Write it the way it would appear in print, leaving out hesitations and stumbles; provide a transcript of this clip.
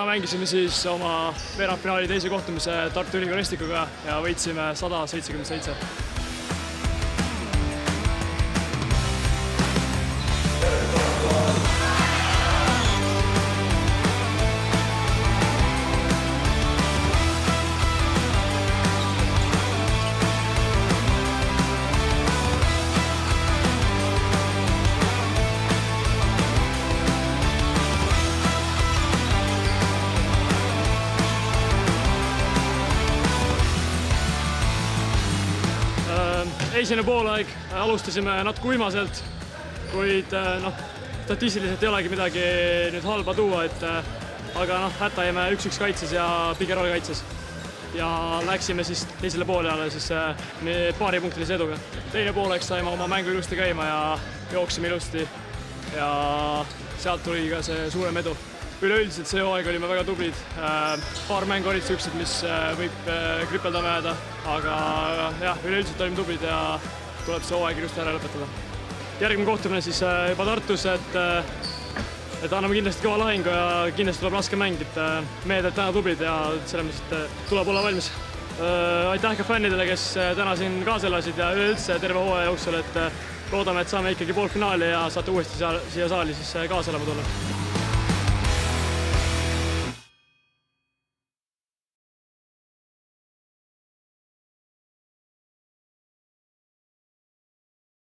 mängisime siis oma veerandfinaali teise kohtumise Tartu Ülikooli Estikuga ja võitsime 100-77. Esimene poolaeg alustasime natuke uimaselt, kuid statistiliselt ei olegi midagi nüüd halba tuua, aga hätta jäime 1-1 kaitses ja Pigeroli kaitses. Ja läksime siis teisele poolele siis paaripunktilise eduga. Teine poolaeg saime oma mängu ilusti käima ja jooksime ilusti ja sealt tuli ka see suurem edu. Üleüldiselt see hooaeg olime väga tublid. Paar mängu olid sellised, mis võib kripeldama jääda, aga jah, üleüldiselt olime tublid ja tuleb see hooaeg ilusti ära lõpetada. Järgmine kohtumine siis juba Tartus, et anname kindlasti kõva lahingu ja kindlasti tuleb raske mäng, mehed täna tublid ja selles mõttes, tuleb olla valmis. Aitäh ka fännidele, kes täna siin kaasa elasid ja üleüldse terve hooaja jooksul, et loodame, et saame ikkagi poolfinaali ja saate uuesti siia saali siis kaasa elama tulla.